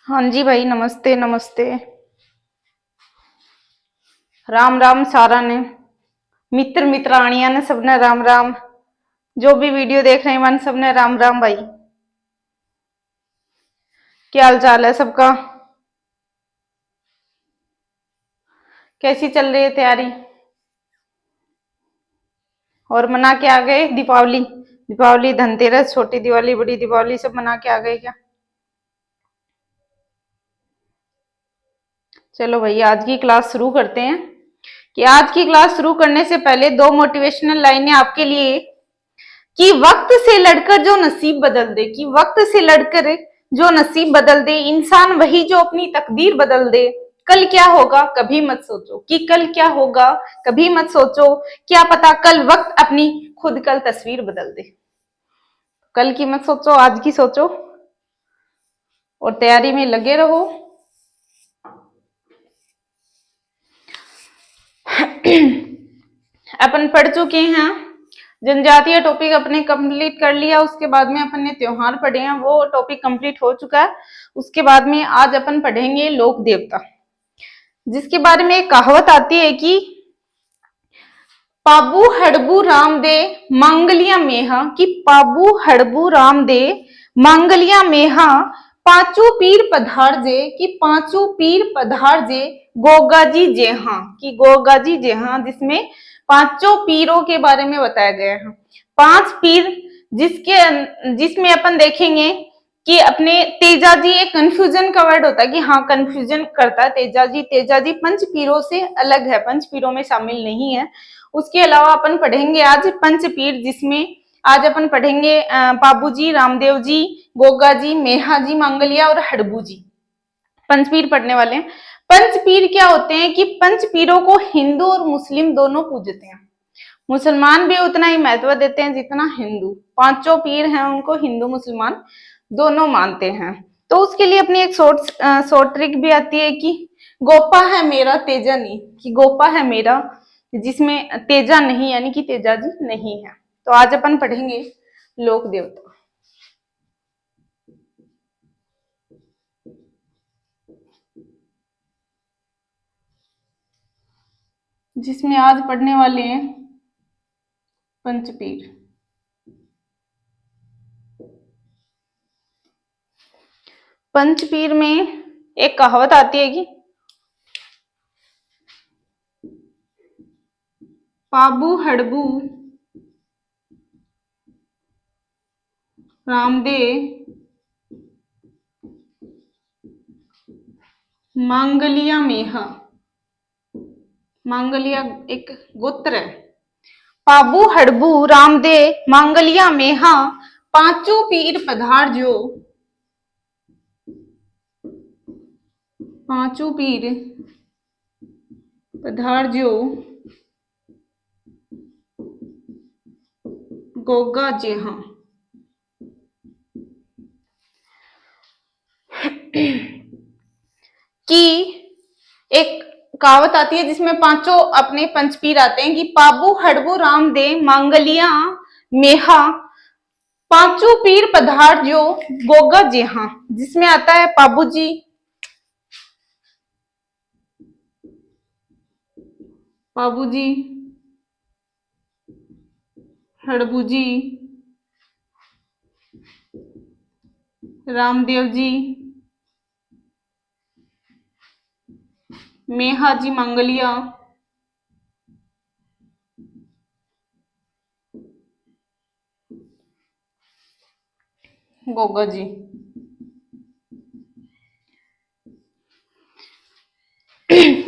हाँ जी भाई, नमस्ते नमस्ते। राम राम सारा ने, मित्र मित्राणिया ने सबने राम राम। जो भी वीडियो देख रहे हैं वन सबने राम राम भाई। क्या हाल चाल है सबका? कैसी चल रही है तैयारी? और मना के आ गए दीपावली? दीपावली, धनतेरस, छोटी दिवाली, बड़ी दिवाली सब मना के आ गए क्या? चलो भाई, आज की क्लास शुरू करते हैं। कि आज की क्लास शुरू करने से पहले दो मोटिवेशनल लाइनें आपके लिए। कि वक्त से लड़कर जो नसीब बदल दे, कि वक्त से लड़कर जो नसीब बदल दे, इंसान वही जो अपनी तकदीर बदल दे। कल क्या होगा कभी मत सोचो, कि कल क्या होगा कभी मत सोचो। क्या पता कल वक्त अपनी खुद कल तस्वीर बदल दे। कल की मत सोचो, आज की सोचो और तैयारी में लगे रहो। अपन पढ़ चुके हैं जनजातीय टॉपिक, अपने कंप्लीट कर लिया। उसके बाद में अपन ने त्योहार पढ़े हैं, वो टॉपिक कंप्लीट हो चुका है। उसके बाद में आज अपन पढ़ेंगे लोक देवता, जिसके बारे में एक कहावत आती है कि पाबू हड़बू राम दे मांगलिया मेहा, कि पाबू हड़बू राम दे मांगलिया मेहा, पांचों पीर पधार जे, कि पांचों पीर पधार जे, गोगा जी जेहा, कि गोगा जी जेहा, जिसमें पांचों पीरों के बारे में बताया गया है। पांच पीर, जिसमें अपन देखेंगे कि अपने तेजाजी, एक कंफ्यूजन का वर्ड होता है कि हाँ कंफ्यूजन करता है तेजाजी। तेजाजी पंच पीरों से अलग है, पंच पीरों में शामिल नहीं है। उसके अलावा अपन पढ़ेंगे आज पंच पीर, जिसमें आज अपन पढ़ेंगे बाबू जी, रामदेव जी, गोगा जी, मेहा जी, मांगलिया और हड़बू जी। पंचपीर पढ़ने वाले हैं। पंचपीर क्या होते हैं? कि पंचपीरों को हिंदू और मुस्लिम दोनों पूजते हैं। मुसलमान भी उतना ही महत्व देते हैं जितना हिंदू। पांचों पीर हैं, उनको हिंदू मुसलमान दोनों मानते हैं। तो उसके लिए अपनी एक शॉर्ट ट्रिक भी आती है कि गोपा है मेरा तेजा नहीं, कि गोपा है मेरा, जिसमें तेजा नहीं यानी कि तेजाजी नहीं है। तो आज अपन पढ़ेंगे लोक देवता, जिसमें आज पढ़ने वाले हैं पंचपीर। पंचपीर में एक कहावत आती है कि पाबू हड़बू रामदे मांगलिया मेहा। मांगलिया एक गोत्र है। पाबू हड़बू रामदे मांगलिया मेहा, पांचों पीर पधार जो, पांचों पीर पधार जो, गोगा जेहा। कि एक कहावत आती है जिसमें पांचों अपने पंचपीर आते हैं कि पाबू हड़बू राम दे मांगलिया मेहा, पांचों पीर पधार जो, गोगा जेहा, जिसमें आता है पाबू जी, पाबू जी, हड़बू जी, रामदेव जी, मेहा जी मांगलिया, गोगा जी।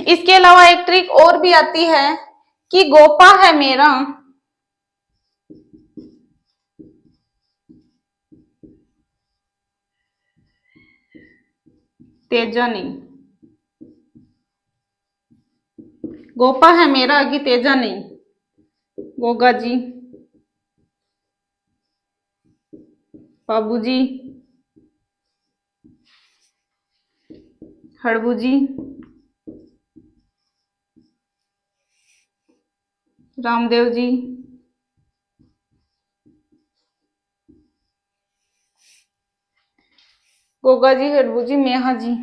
इसके अलावा एक ट्रिक और भी आती है कि गोपा है मेरा, तेजा नहीं। गोपा है मेरा कि तेजा नहीं। गोगा जी, बाबू जी, हड़बू जी, रामदेव जी, गोगा जी, हड़बू जी, मेहा जी।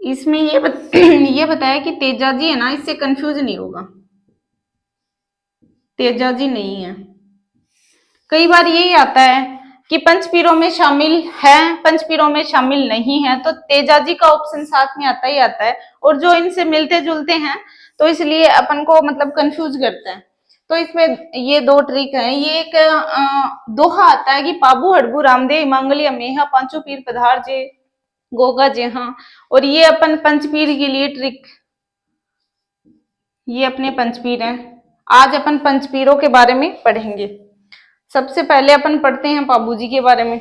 इसमें ये बताया कि तेजा जी है ना, इससे कंफ्यूज नहीं होगा, तेजा जी नहीं है। कई बार यही आता है कि पंचपीरों में शामिल है, पंचपीरों में शामिल नहीं है, तो तेजा जी का ऑप्शन साथ में आता ही आता है, और जो इनसे मिलते जुलते हैं तो इसलिए अपन को मतलब कंफ्यूज करता है। तो इसमें ये दो ट्रिक है। ये एक दोहा आता है कि पाबू हड़बू रामदेव मांगलिया मेहा पांचों पीर पधार जे गोगा जे हाँ। और ये अपन पंचपीर के लिए ट्रिक, ये अपने पंचपीर हैं। आज अपन पंचपीरों के बारे में पढ़ेंगे। सबसे पहले अपन पढ़ते हैं पाबू जी के बारे में।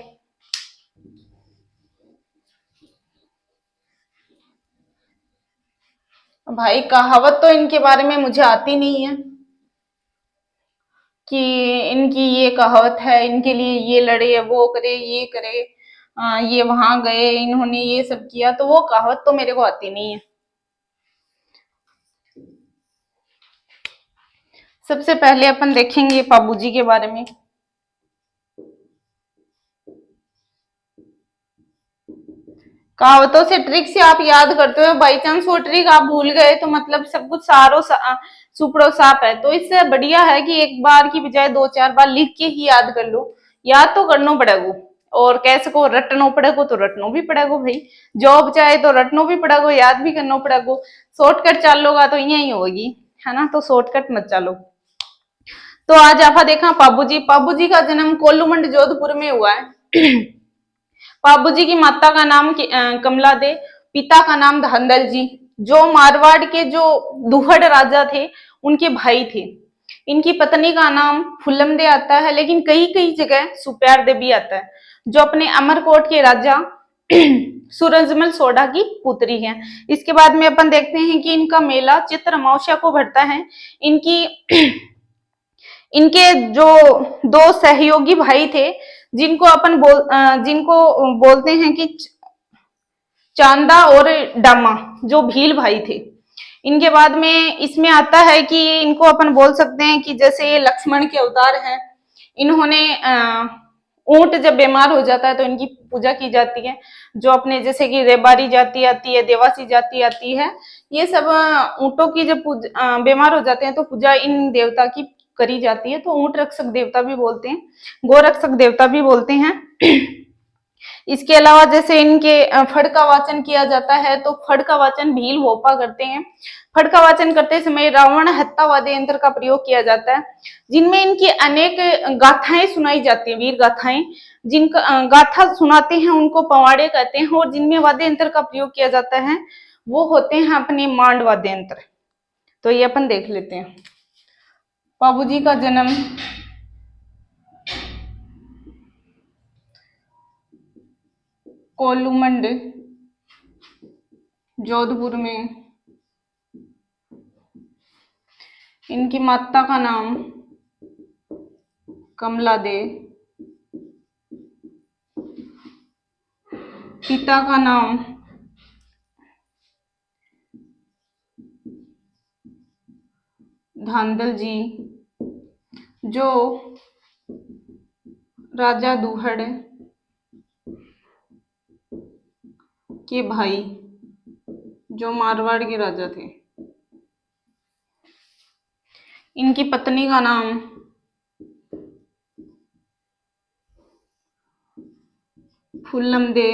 भाई कहावत तो इनके बारे में मुझे आती नहीं है कि इनकी ये कहावत है, इनके लिए ये लड़े, वो करे, ये करे, ये वहां गए, इन्होंने ये सब किया, तो वो कहावत तो मेरे को आती नहीं है। सबसे पहले अपन देखेंगे पाबू जी के बारे में। कहावतों से ट्रिक से आप याद करते हो, बाई चांस वो ट्रिक आप भूल गए तो मतलब सब कुछ सुपड़ो साफ है। तो इससे बढ़िया है कि एक बार की बजाय दो चार बार लिख के ही याद कर लो। याद तो करना पड़ेगा, और कैसे को रटनो पड़ेगा तो रटनो भी पड़ेगा भाई। जॉब चाहे तो रटनो भी पड़ेगा, याद भी करना पड़ेगा। शॉर्टकट चालोगा तो यही होगी, है ना। तो शॉर्टकट मत चालो। तो आज आपा देखा पाबू जी का जन्म कोल्लूमंड जोधपुर में हुआ है। बाबू जी की माता का नाम कमला दे, पिता का नाम धंधल जी, जो मारवाड़ के जो दुहड़ राजा थे उनके भाई थे। इनकी पत्नी का नाम फुल्लम दे आता है, लेकिन कई कई जगह सुप्यार दे भी आता है, जो अपने अमरकोट के राजा सूरजमल सोडा की पुत्री है। इसके बाद में अपन देखते हैं कि इनका मेला चित्र अमावस्या को भरता है। इनकी इनके जो दो सहयोगी भाई थे, जिनको बोलते हैं कि चांदा और डामा, जो भील भाई थे। इनके बाद में इसमें आता है कि इनको अपन बोल सकते हैं कि जैसे ये लक्ष्मण के अवतार हैं। इन्होंने ऊंट जब बीमार हो जाता है तो इनकी पूजा की जाती है। जो अपने जैसे कि रेबारी जाति आती है, देवासी जाति आती है, ये सब ऊंटों की जब बीमार हो जाते हैं तो पूजा इन देवता की करी जाती है। तो ऊंट रक्षक देवता भी बोलते हैं, गो रक्षक देवता भी बोलते हैं। इसके अलावा जैसे इनके फड़ का वाचन किया जाता है, तो फड़ का वाचन भील भोपा करते हैं। फड़ का वाचन करते समय रावण हत्ता वाद्य यंत्र का प्रयोग किया जाता है, जिनमें इनकी अनेक गाथाएं सुनाई जाती हैं, वीर गाथाएं। जिनका गाथा सुनाते हैं उनको पवाड़े कहते हैं, और जिनमें वाद्य यंत्र का प्रयोग किया जाता है वो होते हैं अपने मांड वाद्य यंत्र। तो ये अपन देख लेते हैं। बाबू जी का जन्म कोल्लूमंड जोधपुर में। इनकी माता का नाम कमला दे, पिता का नाम धांधल जी, जो राजा दूहड़ के भाई, जो मारवाड़ के राजा थे। इनकी पत्नी का नाम फुल्लम दे,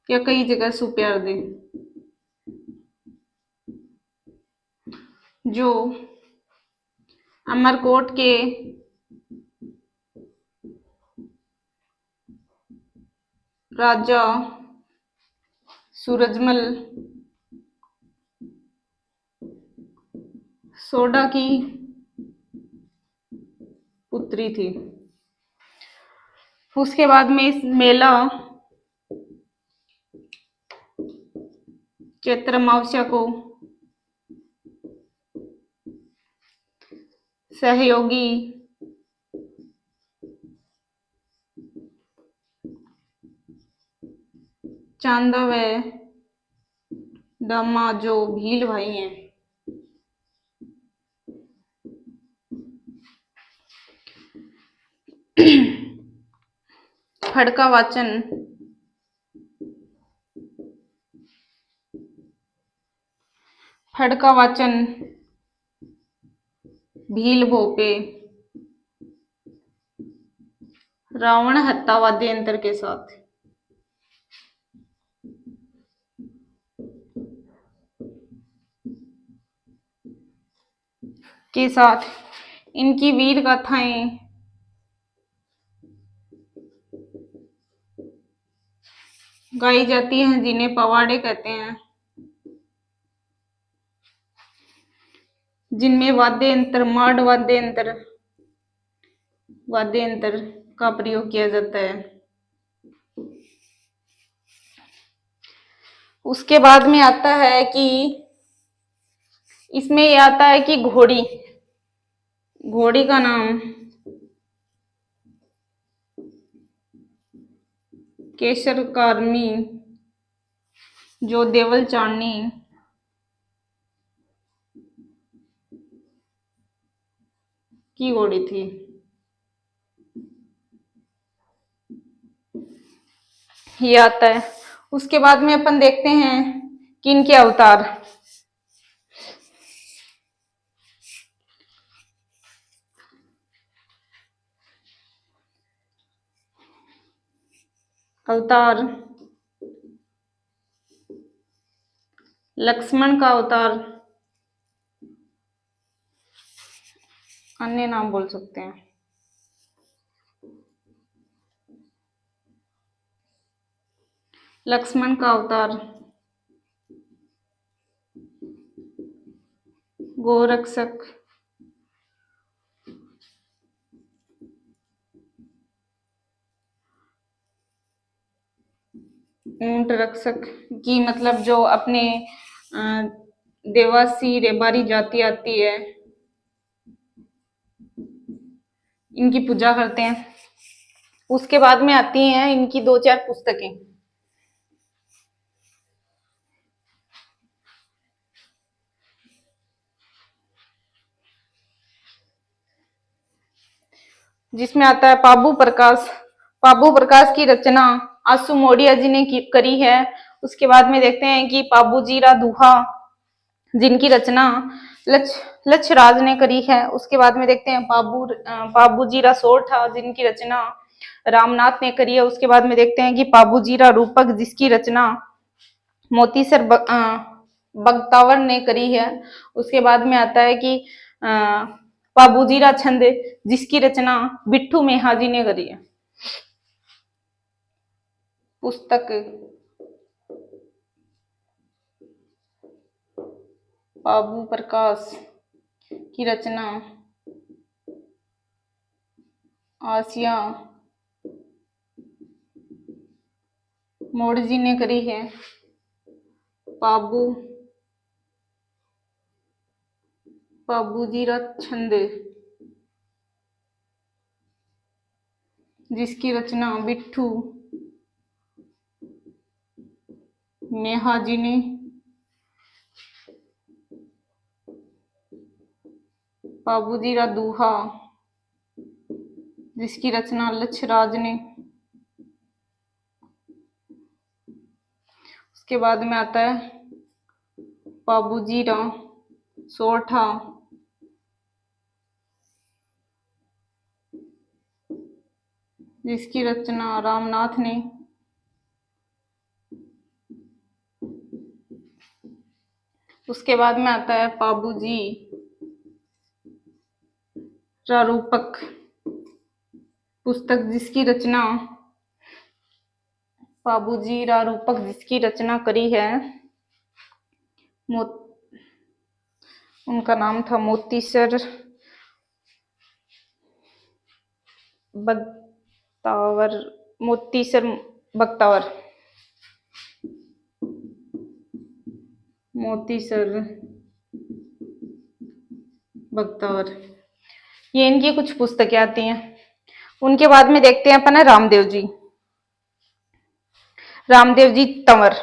या कई जगह सुप्यार दे, जो अमरकोट के राजा सूरजमल सोडा की पुत्री थी। उसके बाद में इस मेला चैत्र अमावस्या को सहयोगी चांदा व दामा, जो भील भाई हैं, खड़का वाचन, खड़का वाचन भील भोपे, रावण हत्ता वाद्यंत्र के साथ इनकी वीर गाथाएं गाई जाती हैं, जिन्हें पवाड़े कहते हैं, जिनमें वाद्य यंत्र, माड वाद्य यंत्र का प्रयोग किया जाता है। उसके बाद में आता है कि इसमें ये आता है कि घोड़ी, घोड़ी का नाम केसर कार्मी, जो देवल चांदनी की घोड़ी थी। ये आता है। उसके बाद में अपन देखते हैं कि इनके अवतार। अवतार, लक्ष्मण का अवतार, अन्य नाम बोल सकते हैं। लक्ष्मण का अवतार, गोरक्षक, ऊंट रक्षक की मतलब जो अपने देवासी रेबारी जाति आती है, इनकी पूजा करते हैं। उसके बाद में आती हैं इनकी 2-4 पुस्तकें। जिसमें आता है पाबू प्रकाश। पाबू प्रकाश की रचना आसू मोडिया जी ने करी है। उसके बाद में देखते हैं कि पाबूजीरा दुहा, जिनकी रचना लक्षराज ने करी है। उसके बाद में देखते हैं पाबूजीरा सोरठा, जिनकी रचना रामनाथ ने करी है। उसके बाद में देखते हैं कि पाबूजीरा रूपक, जिसकी रचना मोतीसर बगतावर ने करी है। उसके बाद में आता है कि पाबूजीरा छंद, जिसकी रचना बिट्ठू मेहाजी ने करी है। पुस्तक पाबू प्रकाश की रचना आसिया मोड़ जी ने करी है। पाबूजीरा छंद, जिसकी रचना बिट्ठू मेहाजी ने। पाबूजीरा दुहा, जिसकी रचना लक्षराज ने। उसके बाद में आता है पाबूजीरा सोरठा, जिसकी रचना रामनाथ ने। उसके बाद में आता है पाबूजी रूपक पुस्तक, जिसकी रचना पाबूजी रूपक, जिसकी रचना करी है उनका नाम था मोतीसर बगतावर, मोतीसर बगतावर, मोतीसर बगतावर। ये इनकी कुछ पुस्तकें आती हैं। उनके बाद में देखते हैं अपन है रामदेव जी। रामदेव जी तंवर।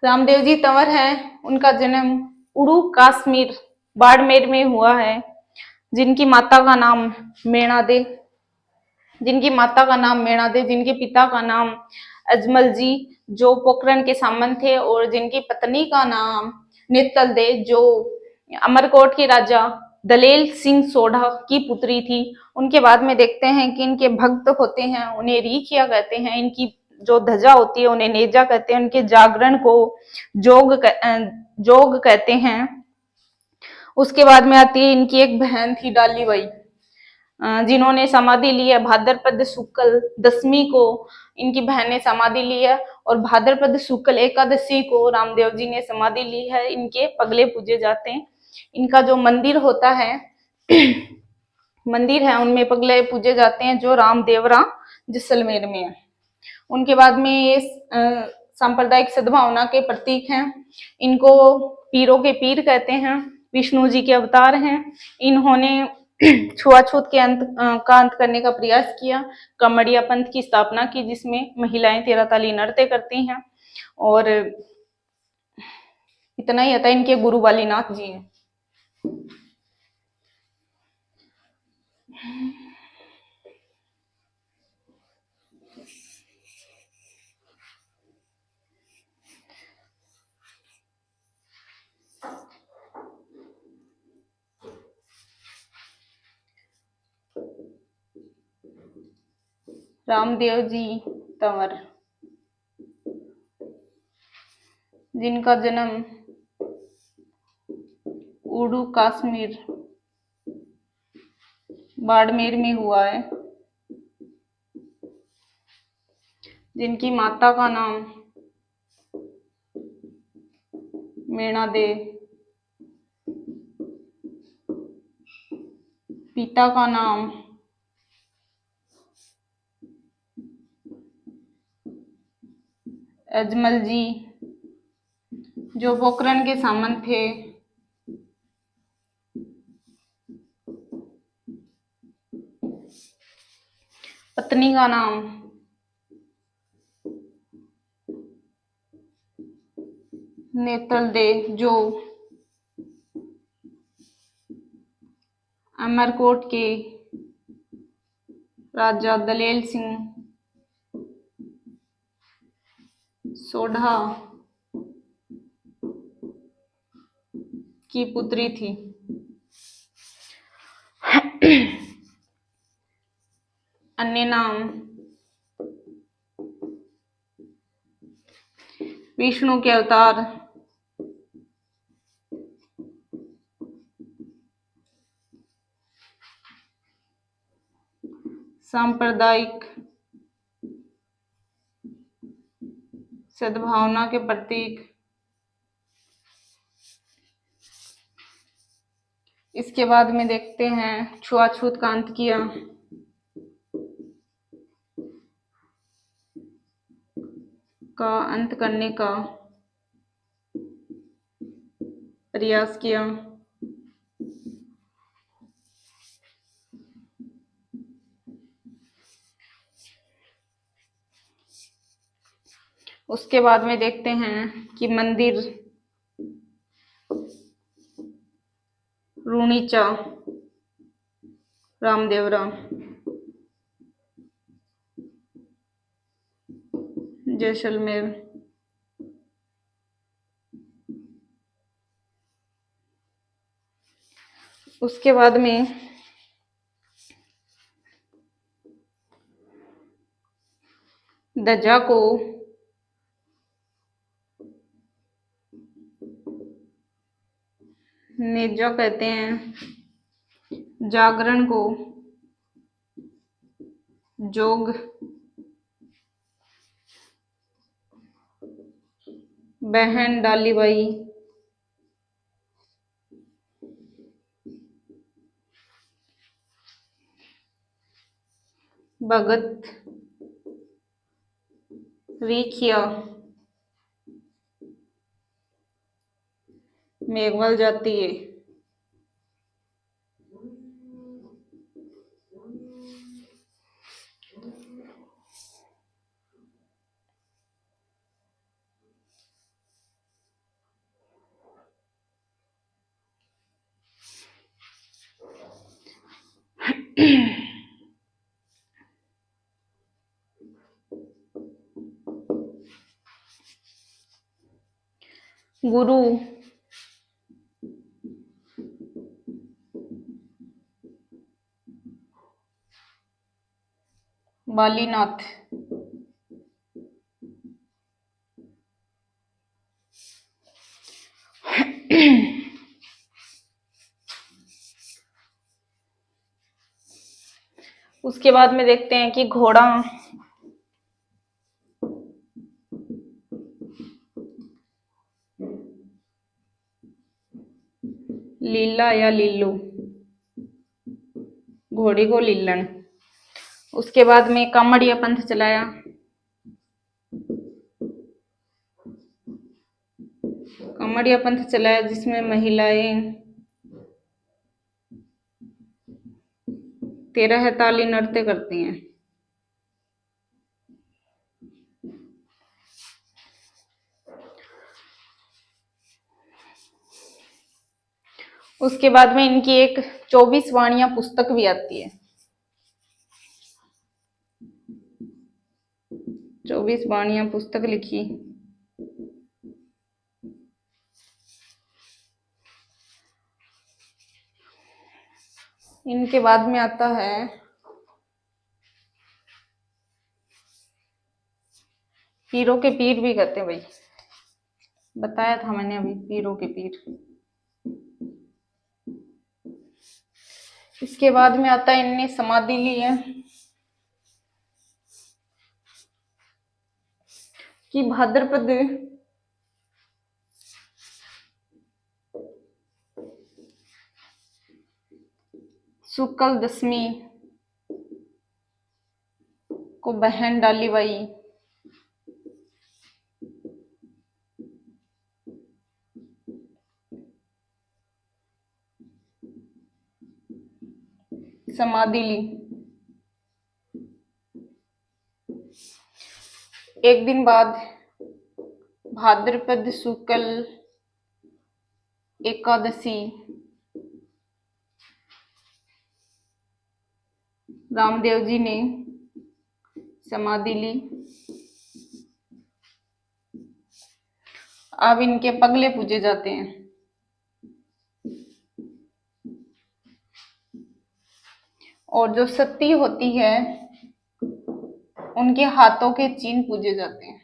रामदेव जी तंवर हैं। उनका जन्म उड़ू कश्मीर बाड़मेर में हुआ है, जिनकी माता का नाम मेणा दे। जिनकी माता का नाम मेणा दे, जिनके पिता का नाम अजमल जी जो पोखरण के सामंत थे, और जिनकी पत्नी का नाम नेतल दे जो अमरकोट के राजा दलेल सिंह सोढ़ा की पुत्री थी। उनके बाद में देखते हैं कि इनके भक्त होते हैं, उन्हें रीखिया कहते हैं। इनकी जो ध्वजा होती है उन्हें नेजा कहते हैं। उनके जागरण को जोग कहते हैं। उसके बाद में आती है इनकी एक बहन थी डाली बाई, जिन्होंने समाधि ली है भाद्रपद शुक्ल दशमी को। इनकी बहन ने समाधि ली है, और भाद्रपद शुक्ल एकादशी को रामदेव जी ने समाधि ली है। इनके पगले पूजे जाते हैं। इनका जो मंदिर होता है मंदिर है उनमें पगले पूजे जाते हैं, जो रामदेवरा जैसलमेर में है। उनके बाद में ये सांप्रदायिक सद्भावना के प्रतीक हैं। इनको पीरों के पीर कहते हैं, विष्णु जी के अवतार हैं। इन्होंने छुआछूत के का अंत करने का प्रयास किया, कमड़िया पंथ की स्थापना की, जिसमें महिलाएं 13 ताली नृत्य करती हैं। और इतना ही आता है। इनके गुरु बालीनाथ जी हैं। रामदेव जी तंवर, जिनका जन्म उड़ू कश्मीर बाड़मेर में हुआ है। जिनकी माता का नाम मेणा दे, पिता का नाम अजमल जी जो पोखरण के सामंत थे। पत्नी का नाम नेतल दे जो अमरकोट के राजा दलेल सिंह सोढ़ा की पुत्री थी। अन्य नाम विष्णु के अवतार, सांप्रदायिक सद्भावना के प्रतीक। इसके बाद में देखते हैं छुआछूत का अंत किया, का अंत करने का प्रयास किया। उसके बाद में देखते हैं कि मंदिर रूणीचा रामदेवरा जैसलमेर। उसके बाद में ध्वजा को नेजा कहते हैं, जागरण को जोग, बहन डालीबाई भगत रीखिया मेघवाल जाती है। गुरु, बालीनाथ, उसके बाद में देखते हैं कि घोड़ा, लीला या लीलू, घोड़ी को लीलन। उसके बाद में कामड़िया पंथ चलाया, कामड़िया पंथ चलाया जिसमें महिलाएं 13 ताली नृत्य करती हैं। उसके बाद में इनकी एक 24 वाणियां पुस्तक भी आती है, 24 वाणियां पुस्तक लिखी। इनके बाद में आता है पीरों के पीर भी कहते हैं भाई, बताया था मैंने अभी, पीरों के पीर। इसके बाद में आता है इनने समाधि ली है कि भाद्रपद शुक्ल दशमी को बहन डाली बाई समाधि ली। एक दिन बाद भाद्रपद शुक्ल एकादशी रामदेव जी ने समाधि ली। अब इनके पगले पूजे जाते हैं। और जो सती होती है उनके हाथों के चिन्ह पूजे जाते हैं।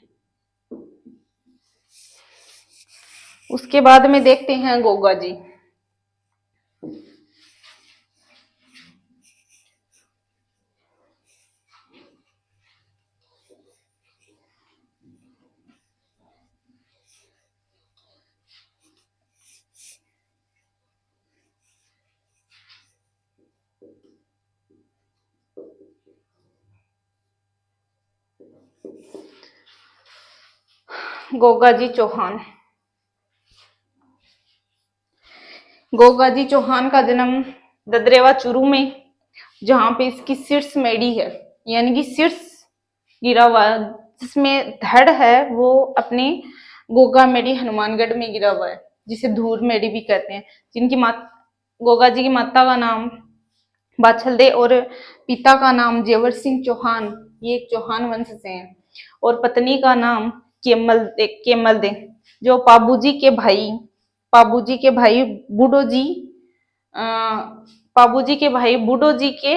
उसके बाद में देखते हैं गोगा जी। गोगा जी चौहान। गोगा जी चौहान का जन्म ददरेवा चूरू में, जहां पे इसकी शीर्ष मेढ़ी है, यानी कि शीर्ष गिरा हुआ जिसमें धड़ है वो अपने गोगा मेढ़ी हनुमानगढ़ में गिरा हुआ है, जिसे धूर मेढ़ी भी कहते हैं। जिनकी माता, गोगा जी की माता का नाम बाछल दे और पिता का नाम जेवर सिंह चौहान, ये एक चौहान वंश से हैं। और पत्नी का नाम केमल दे, जो पाबूजी के भाई बूढ़ो जी के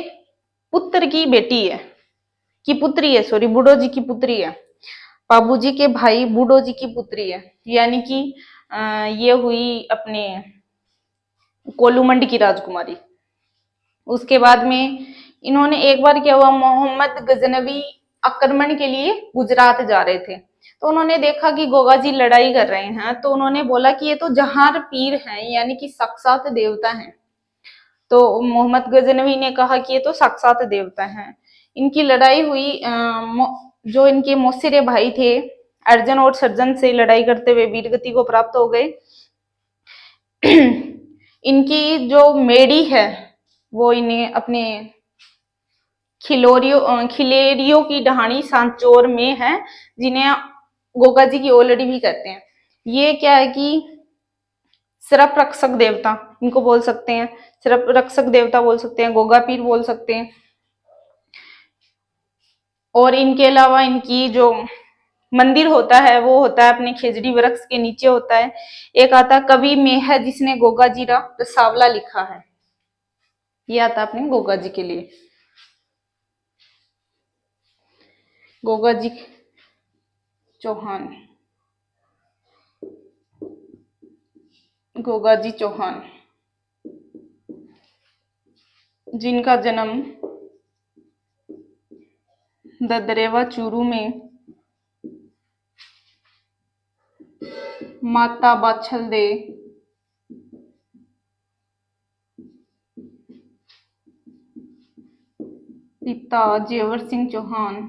पुत्र की बेटी है, की पुत्री है, सॉरी, बूढ़ो जी की पुत्री है। पाबूजी के भाई बूढ़ो जी की पुत्री है, यानी कि ये हुई अपने कोलूमंड की राजकुमारी। उसके बाद में इन्होंने एक बार क्या हुआ, मोहम्मद गजनवी आक्रमण के लिए गुजरात जा रहे थे, तो उन्होंने देखा कि गोगा जी लड़ाई कर रहे हैं, तो उन्होंने बोला कि ये तो जहार पीर हैं, यानी कि साक्षात देवता हैं। तो मोहम्मद गजनवी ने कहा कि ये तो साक्षात देवता हैं। इनकी लड़ाई हुई, जो इनके मौसेरे भाई थे अर्जुन और सर्जन से लड़ाई करते हुए वीरगति को प्राप्त हो गए। इनकी जो मेढ़ी है वो इन्हें अपने खिलेरियों की ढाणी सांचौर में है, जिन्हें गोगा जी की ओलड़ी भी कहते हैं। ये क्या है कि सिर्फ रक्षक देवता इनको बोल सकते हैं, सिर्फ रक्षक देवता बोल सकते हैं, गोगा पीर बोल सकते हैं। और इनके अलावा इनकी जो मंदिर होता है वो होता है अपने खेजड़ी वृक्ष के नीचे होता है। एक आता है कवि मेह जिसने गोगा जीरा रसावला लिखा है, ये आता है अपने गोगा जी के लिए। गोगा जी चौहान, गोगा जी चौहान जिनका जन्म ददरेवा चूरू में माता बाछल दे पिता जेवर सिंह चौहान,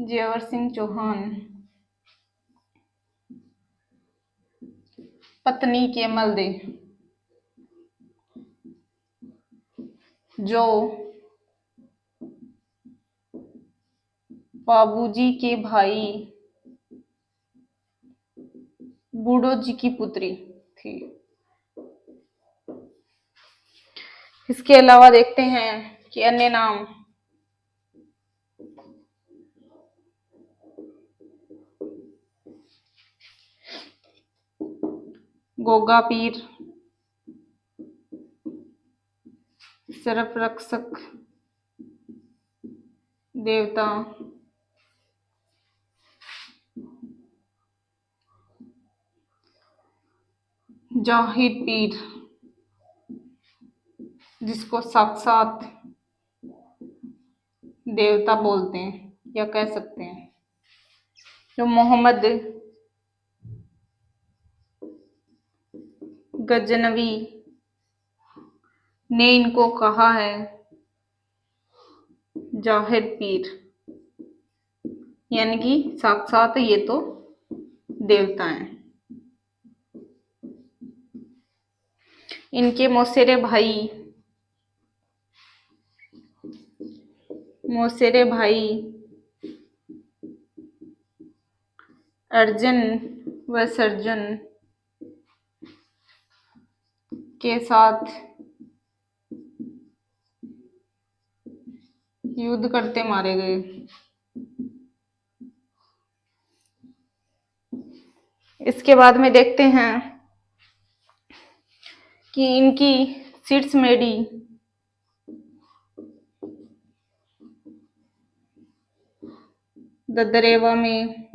जेवर सिंह चौहान पत्नी केमल दे, जो बाबूजी के भाई बूढ़ो जी की पुत्री थी। इसके अलावा देखते हैं कि अन्य नाम गोगा पीर, सरफ रक्षक देवता, जाहिर पीर जिसको साक्षात देवता बोलते हैं या कह सकते हैं, जो मोहम्मद गजनवी ने इनको कहा है जाहिर पीर, यानी कि साक्षात ये तो देवता हैं। इनके मौसेरे भाई अर्जन व सर्जन के साथ युद्ध करते मारे गए। इसके बाद में देखते हैं कि इनकी शीर्ष मेडी ददरेवा में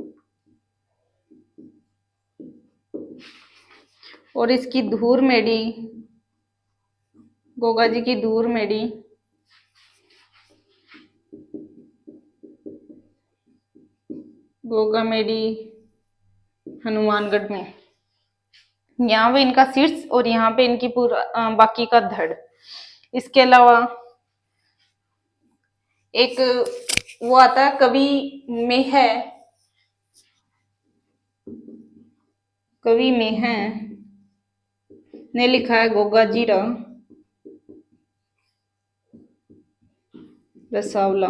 और इसकी धूर मेडी गोगा जी की धूर मेडी गोगा मेडी हनुमानगढ़ में, यहाँ पे इनका शीर्ष और यहाँ पे इनकी पूरा बाकी का धड़। इसके अलावा एक वो आता है कवि मेह ने लिखा है गोगा जीरा रसावला,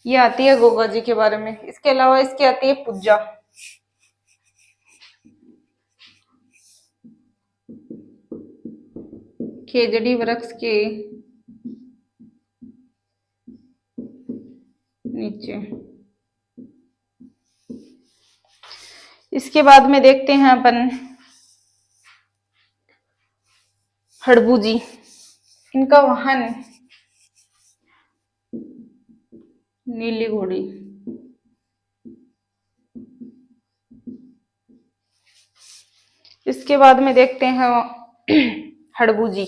ये आती है गोगा जी के बारे में। इसके अलावा इसकी आती है पूजा, खेजड़ी वृक्ष के नीचे। इसके बाद में देखते हैं अपन हड़बू जी, इनका वाहन नीली घोड़ी। इसके बाद में देखते हैं हड़बू जी,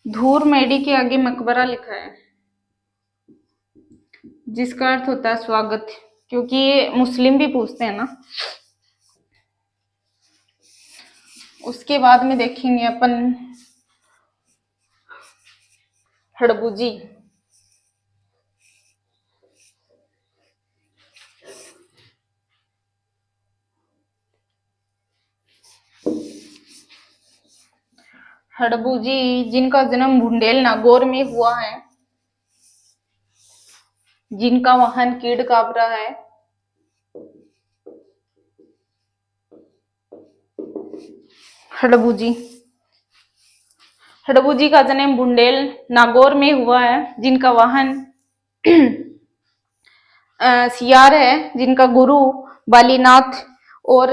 धूर मेडी के आगे मकबरा लिखा है जिसका अर्थ होता है स्वागत, क्योंकि ये मुस्लिम भी पूछते हैं ना। उसके बाद में देखेंगे अपन हड़बू जी, हड़बू जी जिनका जन्म बुंदेल नागौर में हुआ है, जिनका वाहन कीड़ काबरा है, हड़बूजी। हड़बूजी का जन्म बुंदेल नागौर में हुआ है, जिनका वाहन सियार है, जिनका गुरु बालीनाथ और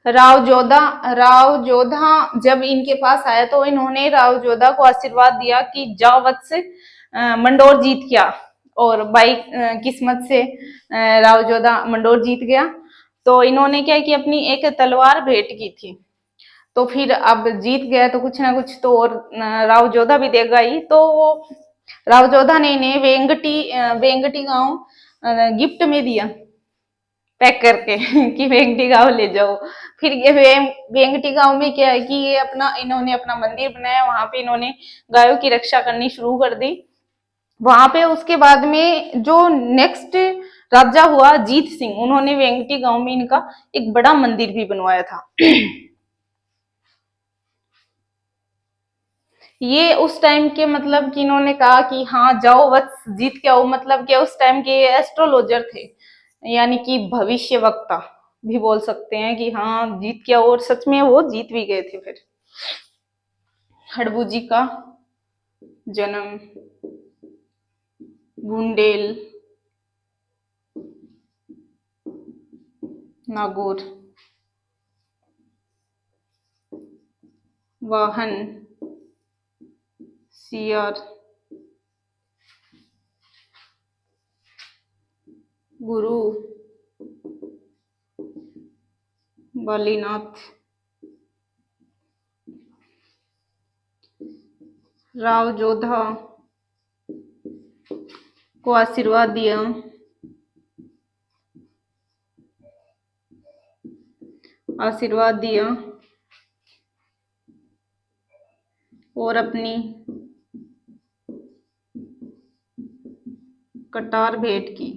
राव जोधा जब इनके पास आया तो इन्होंने राव जोधा को आशीर्वाद दिया कि जाओ वत्स, मंडोर जीत गया। और बाई किस्मत से राव जोधा मंडोर जीत गया। तो इन्होंने क्या कि अपनी एक तलवार भेंट की थी। तो फिर अब जीत गया तो कुछ ना कुछ तो और राव जोधा भी देगा ही। तो राव जोधा ने इन्हें वेंगटी गांव गिफ्ट में दिया, पैक करके कि वेंगटी गांव ले जाओ। फिर ये वेंगटी गांव में क्या है कि ये इन्होंने अपना मंदिर बनाया, वहां पे इन्होंने गायों की रक्षा करनी शुरू कर दी। वहां पे उसके बाद में जो नेक्स्ट राजा हुआ जीत सिंह, उन्होंने वेंगटी गांव में इनका एक बड़ा मंदिर भी बनवाया था। ये उस टाइम के मतलब कि इन्होंने कहा कि हाँ जाओ वत्स जीत के आओ, मतलब कि उस टाइम के एस्ट्रोलॉजर थे, यानी कि भविष्य वक्ता भी बोल सकते हैं कि हाँ जीत के आओ, और सच में वो जीत भी गए थे। फिर हड़बूजी का जन्म बुंदेल नागौर, वाहन सियार, गुरु बालीनाथ, राव जोधा को आशीर्वाद दिया, और अपनी कटार भेंट की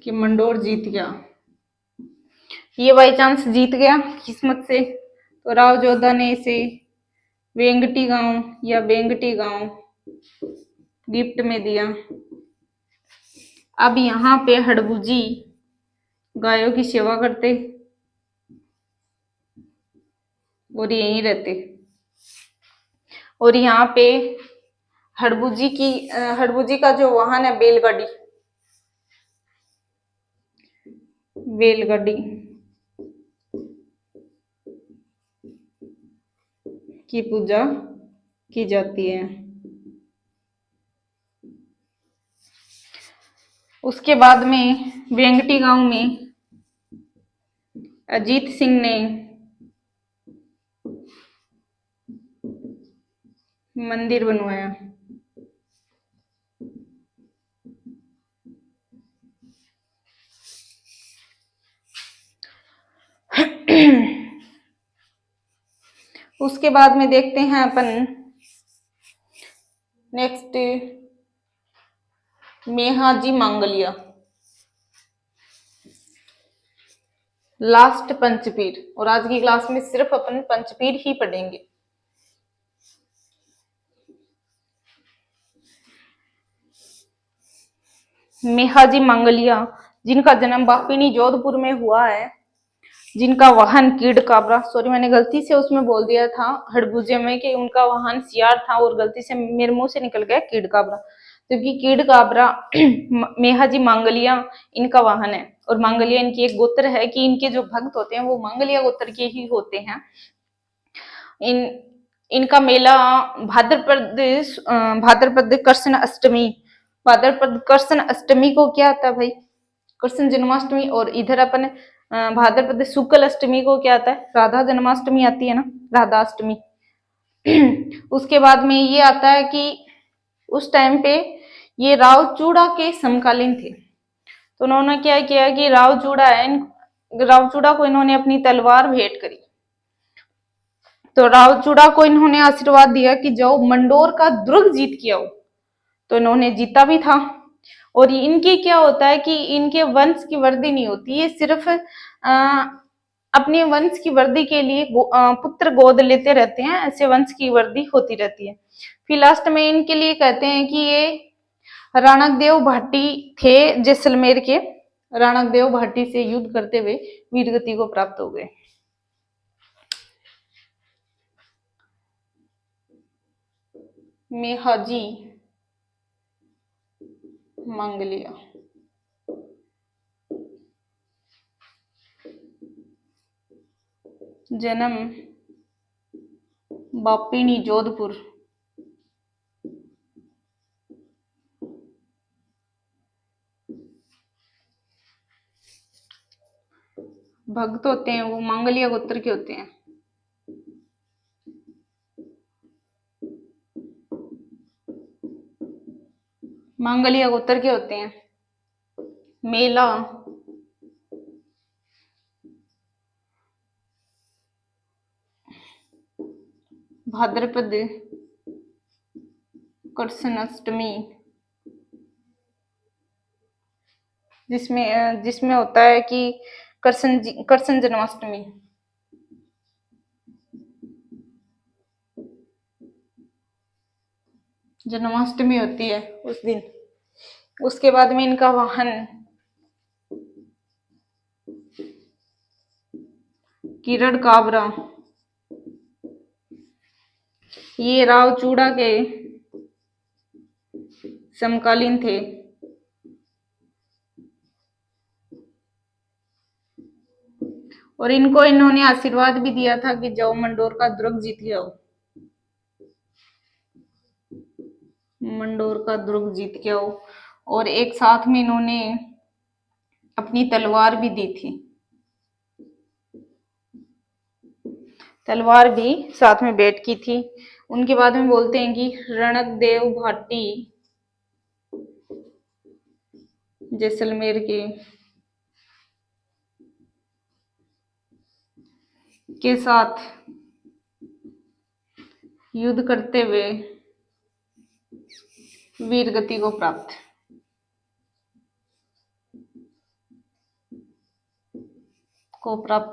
कि मंडोर जीत गया। ये बाई चांस जीत गया किस्मत से, तो राव जोधा ने इसे वेंगटी गांव गिफ्ट में दिया। अब यहाँ पे हड़बूजी गायों की सेवा करते और यहीं रहते। और यहाँ पे हड़बूजी का जो वाहन है बैलगाड़ी की पूजा की जाती है। उसके बाद में वेंगटी गांव में अजीत सिंह ने मंदिर बनवाया। उसके बाद में देखते हैं अपन नेक्स्ट मेहाजी मांगलिया, लास्ट पंचपीर। और आज की क्लास में सिर्फ अपन पंचपीर ही पढ़ेंगे। मेहाजी मांगलिया, जिनका जन्म बापिनी जोधपुर में हुआ है, जिनका वाहन कीड़ काबरा, सॉरी मैंने गलती से उसमें बोल दिया था हड़बूजे में कि उनका वाहन सियार था, और गलती से मेरे मुंह से निकल गया कीड़ काबरा, क्योंकि कीड़ काबरा मेहाजी मांगलिया इनका वाहन है। और मांगलिया इनकी एक गोत्र है कि इनके जो भक्त होते हैं वो मांगलिया गोत्र के ही होते हैं। इनका मेला भाद्रपद कृष्ण अष्टमी, भाद्रपद कृष्ण अष्टमी को क्या आता है भाई, कृष्ण जन्माष्टमी। और इधर अपन भाद्रपद शुक्ल अष्टमी को क्या आता है, राधा जन्माष्टमी आती है ना, राधा अष्टमी। उसके बाद में ये आता है कि उस टाइम पे ये रावचूड़ा के समकालीन थे। तो उन्होंने क्या किया कि रावचूड़ा को इन्होंने अपनी तलवार भेंट करी। तो रावचूड़ा को इन्होंने आशीर्वाद दिया कि जाओ मंडोर का दुर्ग जीत के आओ। तो इन्होंने जीता भी था। और इनके क्या होता है कि इनके वंश की वृद्धि नहीं होती, ये सिर्फ अपने वंश की वृद्धि के लिए पुत्र गोद लेते रहते हैं, ऐसे वंश की वृद्धि होती रहती है। फिर लास्ट में इनके लिए कहते हैं कि ये राणकदेव भाटी थे जैसलमेर के। राणकदेव भाटी से युद्ध करते हुए वीरगति को प्राप्त हो गए। मेहाजी मंगलिया। जन्म बापिनी जोधपुर। भक्त होते हैं वो मंगलिया गोत्र के होते हैं। मंगलिया गोत्र के होते हैं। मेला भाद्रपद कृष्ण अष्टमी, जिसमें होता है कि कृष्ण जन्माष्टमी। जन्माष्टमी होती है उस दिन। उसके बाद में इनका वाहन किरण काबरा, ये राव चूड़ा के समकालीन थे। और इनको इन्होंने आशीर्वाद भी दिया था कि जाओ मंडोर का दुर्ग जीत के आओ। मंडोर का दुर्ग जीत के आओ। और एक साथ में इन्होंने अपनी तलवार भी दी थी। तलवार भी साथ में भेंट की थी। उनके बाद में बोलते हैं कि रणकदेव भाटी जैसलमेर के साथ युद्ध करते हुए वीरगति को प्राप्त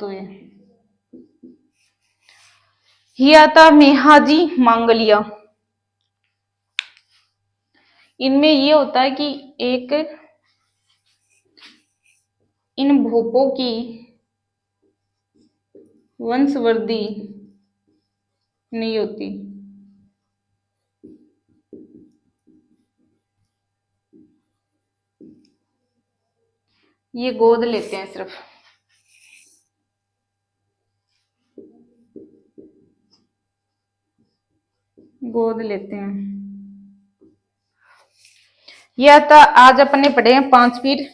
हुए। ये आता मेहाजी मांगलिया। इनमें ये होता है कि एक इन भोपों की वंशवृद्धि नहीं होती। ये गोद लेते हैं, सिर्फ गोद लेते हैं। यह था आज अपन ने पढ़े हैं 5 पीर,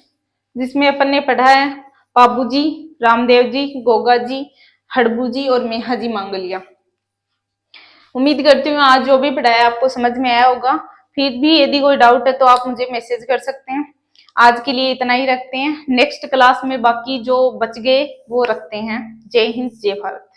जिसमें अपन ने पढ़ा है पाबू जी, रामदेव जी, गोगा जी, हड़बू जी और मेहाजी मांगलिया। उम्मीद करती हूँ आज जो भी पढ़ाया आपको समझ में आया होगा। फिर भी यदि कोई डाउट है तो आप मुझे मैसेज कर सकते हैं। आज के लिए इतना ही रखते हैं। नेक्स्ट क्लास में बाकी जो बच गए वो रखते हैं। जय हिंद, जय भारत।